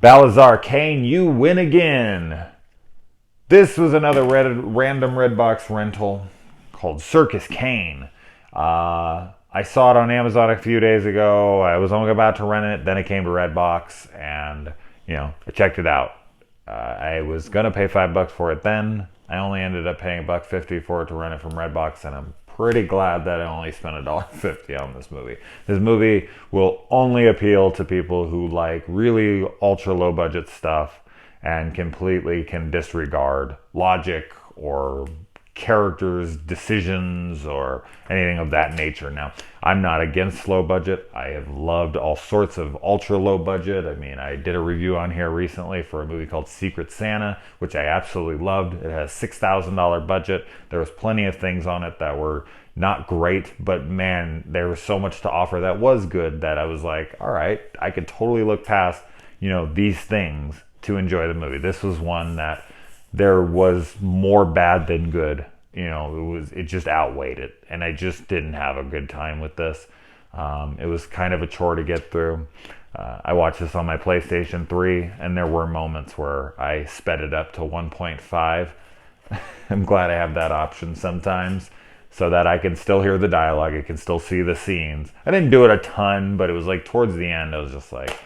Balazar, Kane, you win again. This was another random Redbox rental called Circus, Kane. I saw it on Amazon a few days ago. I was only about to rent it. Then it came to Redbox, and I checked it out. I was gonna pay $5 for it then. I only ended up paying $1.50 for it to rent it from Redbox, and I'm pretty glad that I only spent $1.50 on this movie. This movie will only appeal to people who like really ultra low budget stuff and completely can disregard logic or characters' decisions or anything of that nature. Now, I'm not against low budget. I have loved all sorts of ultra low budget. I mean, I did a review on here recently for a movie called Secret Santa, which I absolutely loved. It has $6,000 budget. There was plenty of things on it that were not great, but man, there was so much to offer that was good that I was like, all right, I could totally look past, these things to enjoy the movie. This was one that there was more bad than good. It just outweighed it, and I just didn't have a good time with this. It was kind of a chore to get through. I watched this on my PlayStation 3, and there were moments where I sped it up to 1.5. I'm glad I have that option sometimes, so that I can still hear the dialogue, I can still see the scenes. I didn't do it a ton, but it was like towards the end, I was just like,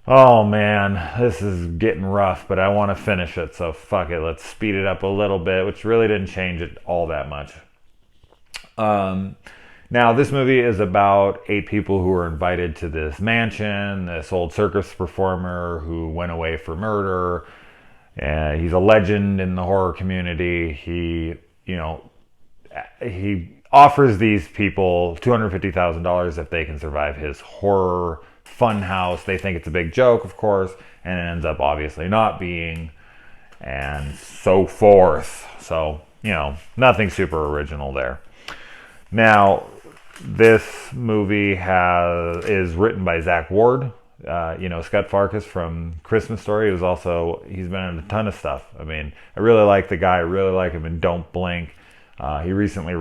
oh man, this is getting rough, but I want to finish it, so fuck it, let's speed it up a little bit, which really didn't change it all that much. Now, this movie is about 8 people who were invited to this mansion, this old circus performer who went away for murder. He's a legend in the horror community. He offers these people $250,000 if they can survive his horror fun house. They think it's a big joke, of course, and it ends up obviously not being, and so forth. So, nothing super original there. Now, this movie is written by Zach Ward. Scott Farkas from Christmas Story. He's been in a ton of stuff. I mean, I really like the guy. I really like him in Don't Blink. He recently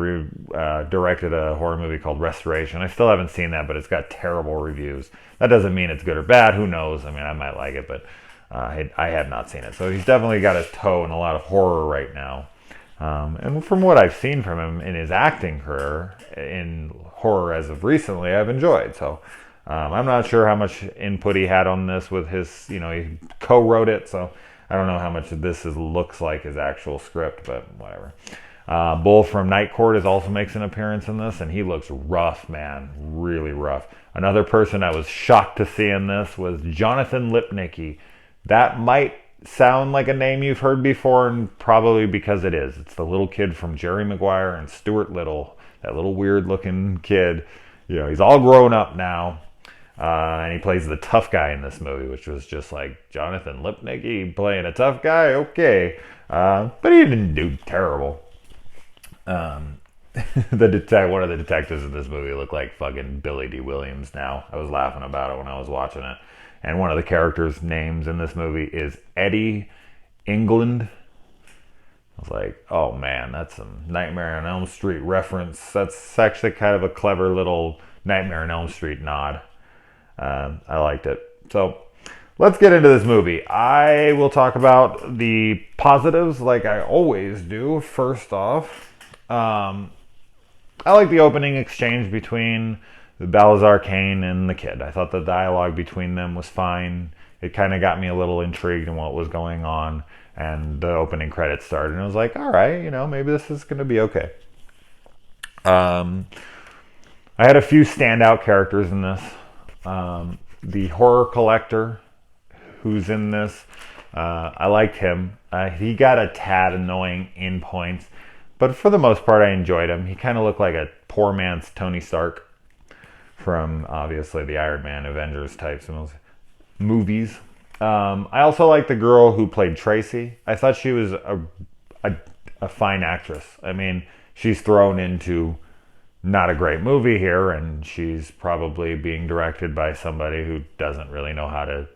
directed a horror movie called Restoration. I still haven't seen that, but it's got terrible reviews. That doesn't mean it's good or bad. Who knows? I mean, I might like it, but I have not seen it. So he's definitely got his toe in a lot of horror right now. And from what I've seen from him in his acting career in horror as of recently, I've enjoyed. So I'm not sure how much input he had on this with his, he co-wrote it. So I don't know how much of this looks like his actual script, but whatever. Bull from Night Court also makes an appearance in this, and he looks rough, man. Really rough. Another person I was shocked to see in this was Jonathan Lipnicki. That might sound like a name you've heard before, and probably because it is. It's the little kid from Jerry Maguire and Stuart Little, that little weird-looking kid. He's all grown up now, and he plays the tough guy in this movie, which was just like, Jonathan Lipnicki playing a tough guy? Okay. But he didn't do terrible. One of the detectives in this movie looked like fucking Billy D. Williams now. I was laughing about it when I was watching it. And one of the characters' names in this movie is Eddie England. I was like, oh man, that's some Nightmare on Elm Street reference. That's actually kind of a clever little Nightmare on Elm Street nod. I liked it. So let's get into this movie. I will talk about the positives like I always do. First off, I like the opening exchange between the Balazar, Kane, and the kid. I thought the dialogue between them was fine. It kind of got me a little intrigued in what was going on, and the opening credits started, and I was like, all right, maybe this is going to be okay. I had a few standout characters in this. The horror collector who's in this, I liked him. He got a tad annoying in points, but for the most part, I enjoyed him. He kind of looked like a poor man's Tony Stark from, obviously, the Iron Man, Avengers types of movies. I also liked the girl who played Tracy. I thought she was a fine actress. I mean, she's thrown into not a great movie here, and she's probably being directed by somebody who doesn't really know how to,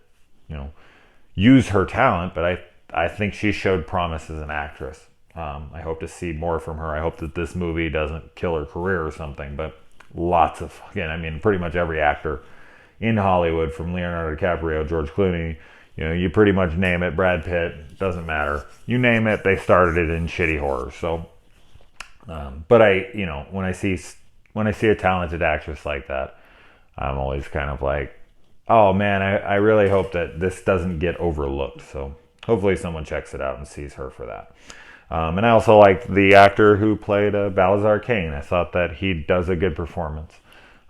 use her talent, but I think she showed promise as an actress. I hope to see more from her. I hope that this movie doesn't kill her career or something, but pretty much every actor in Hollywood, from Leonardo DiCaprio, George Clooney, You pretty much name it, Brad Pitt, doesn't matter. You name it, they started it in shitty horror. So, but when I see a talented actress like that, I'm always kind of like, oh man, I really hope that this doesn't get overlooked. So hopefully someone checks it out and sees her for that. And I also liked the actor who played Balazar Kane. I thought that he does a good performance.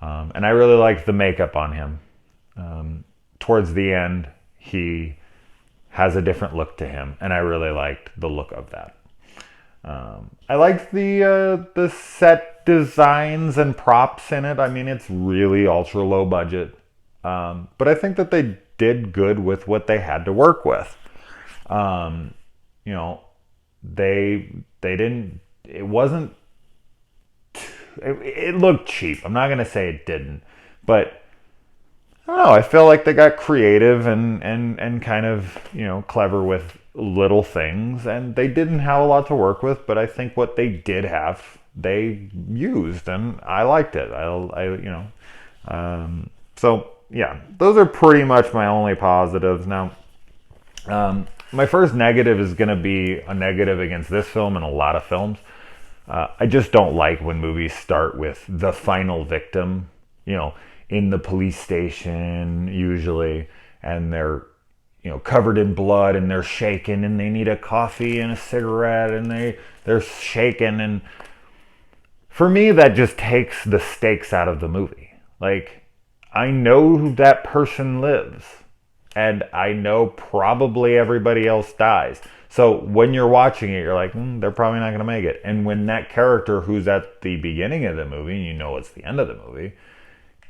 And I really liked the makeup on him. Towards the end, he has a different look to him, and I really liked the look of that. I liked the set designs and props in it. I mean, it's really ultra low budget. But I think that they did good with what they had to work with. They didn't, it wasn't, it looked cheap. I'm not going to say it didn't, but I don't know. I feel like they got creative and kind of, clever with little things, and they didn't have a lot to work with, but I think what they did have, they used, and I liked it. So yeah, those are pretty much my only positives. Now, my first negative is going to be a negative against this film and a lot of films. I just don't like when movies start with the final victim, in the police station usually, and they're, covered in blood and they're shaking and they need a coffee and a cigarette and they're shaking. And for me, that just takes the stakes out of the movie. Like, I know that person lives, and I know probably everybody else dies. So when you're watching it, you're like, they're probably not going to make it. And when that character who's at the beginning of the movie, and it's the end of the movie,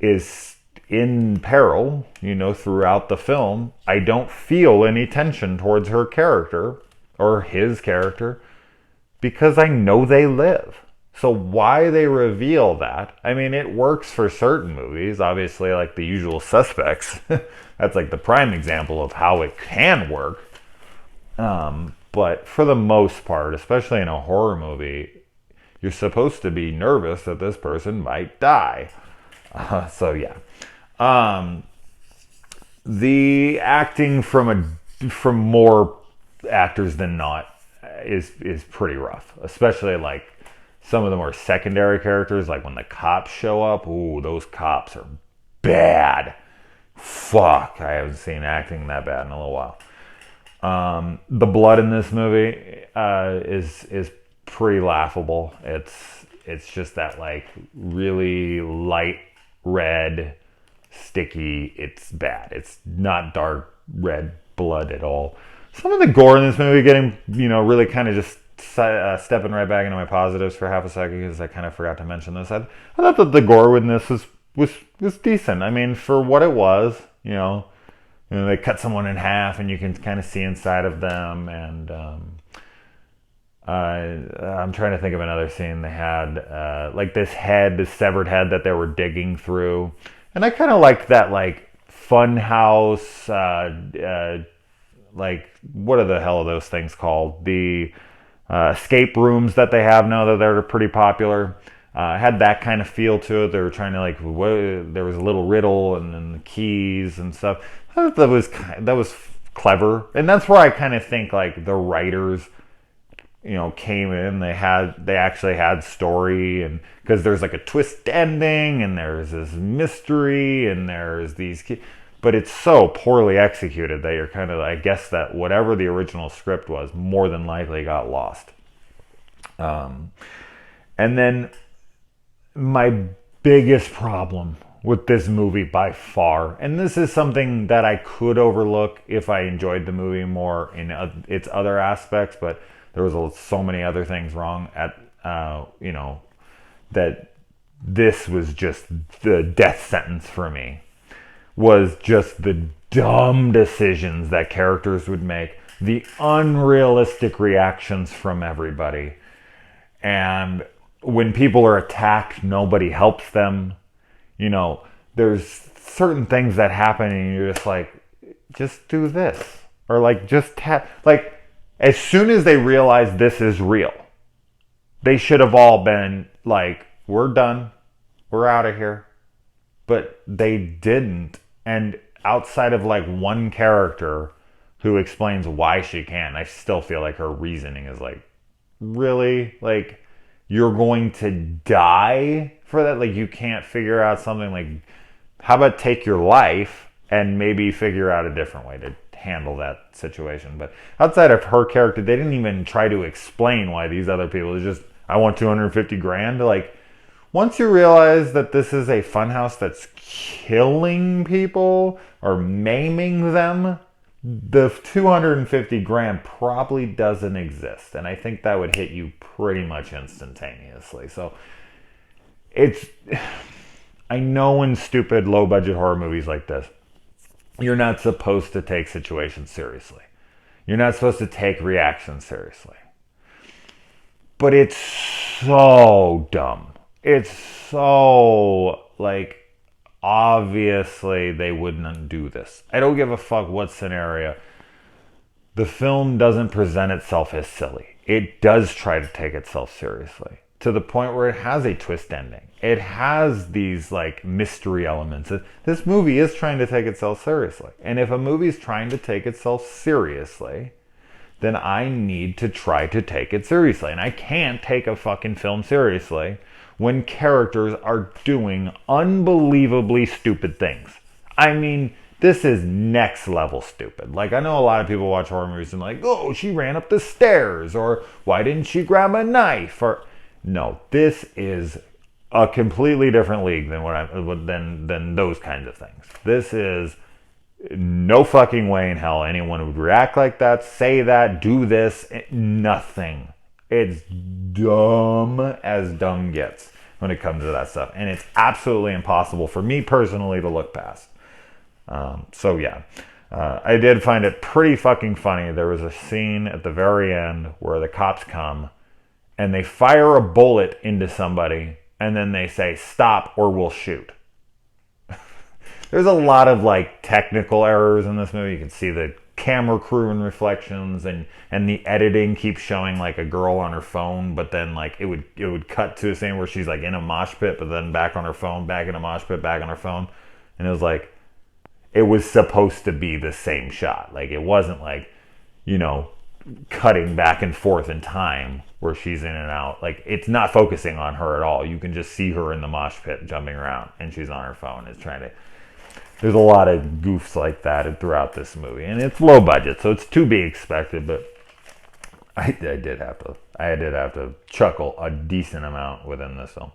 is in peril, throughout the film, I don't feel any tension towards her character or his character because I know they live. So why they reveal that? I mean, it works for certain movies, obviously, like The Usual Suspects. That's like the prime example of how it can work. But for the most part, especially in a horror movie, you're supposed to be nervous that this person might die. So yeah. The acting from more actors than not is pretty rough, especially like some of the more secondary characters, like when the cops show up. Ooh, those cops are bad. Fuck, I haven't seen acting that bad in a little while. The blood in this movie is pretty laughable. It's just that like really light red, sticky. It's bad. It's not dark red blood at all. Some of the gore in this movie getting, really kind of just stepping right back into my positives for half a second because I kind of forgot to mention this. I thought that the gore in this was decent. I mean, for what it was, they cut someone in half and you can kind of see inside of them. And I'm trying to think of another scene they had, like this severed head that they were digging through. And I kind of liked that, like, fun house, like, what are the hell are those things called? The escape rooms that they have now that they're pretty popular. Had that kind of feel to it. They were trying to, like, there was a little riddle and then the keys and stuff. I thought that was clever. And that's where I kind of think, like, the writers, came in. They actually had story, and because there's like a twist ending and there's this mystery and there's these but it's so poorly executed that you're kind of, I guess that whatever the original script was more than likely got lost. And then my biggest problem with this movie by far, and this is something that I could overlook if I enjoyed the movie more in its other aspects, but there was so many other things wrong that this was just the death sentence for me, was just the dumb decisions that characters would make, the unrealistic reactions from everybody. And when people are attacked, nobody helps them. There's certain things that happen and you're just like, just do this. Or like, as soon as they realize this is real, they should have all been like, we're done. We're out of here. But they didn't. And outside of like one character who explains why she can't. I still feel like her reasoning is like, really? Like, you're going to die for that? Like, you can't figure out something like, how about take your life and maybe figure out a different way to handle that situation? But outside of her character, they didn't even try to explain why these other people, it's just, I want 250 grand. Like, once you realize that this is a funhouse that's killing people or maiming them, the 250 grand probably doesn't exist. And I think that would hit you pretty much instantaneously. So it's, I know in stupid low budget horror movies like this, you're not supposed to take situations seriously. You're not supposed to take reactions seriously. But it's so dumb. It's so, like, obviously they wouldn't do this. I don't give a fuck what scenario. The film doesn't present itself as silly. It does try to take itself seriously, to the point where it has a twist ending. It has these, like, mystery elements. This movie is trying to take itself seriously. And if a movie is trying to take itself seriously, then I need to try to take it seriously. And I can't take a fucking film seriously when characters are doing unbelievably stupid things. I mean, this is next level stupid. Like, I know a lot of people watch horror movies and like, oh, she ran up the stairs, or why didn't she grab a knife? Or no, this is a completely different league than those kinds of things. This is no fucking way in hell anyone would react like that, say that, do this. Nothing. It's dumb as dumb gets when it comes to that stuff. And it's absolutely impossible for me personally to look past. So yeah, I did find it pretty fucking funny. There was a scene at the very end where the cops come and they fire a bullet into somebody and then they say, stop or we'll shoot. There's a lot of, like, technical errors in this movie. You can see the camera crew and reflections, and the editing keeps showing, like, a girl on her phone, but then, like, it would cut to a scene where she's, like, in a mosh pit, but then back on her phone, back in a mosh pit, back on her phone. And it was like, it was supposed to be the same shot. Like, it wasn't like, you know, cutting back and forth in time where she's in and out. Like, it's not focusing on her at all. You can just see her in the mosh pit jumping around, and she's on her phone. It's trying to... There's a lot of goofs like that throughout this movie, and it's low budget, so it's to be expected. But I did have to chuckle a decent amount within this film.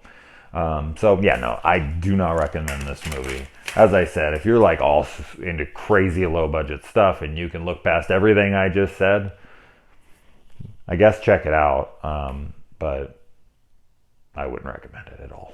So yeah, no, I do not recommend this movie. As I said, if you're like all into crazy low budget stuff and you can look past everything I just said, I guess check it out. But I wouldn't recommend it at all.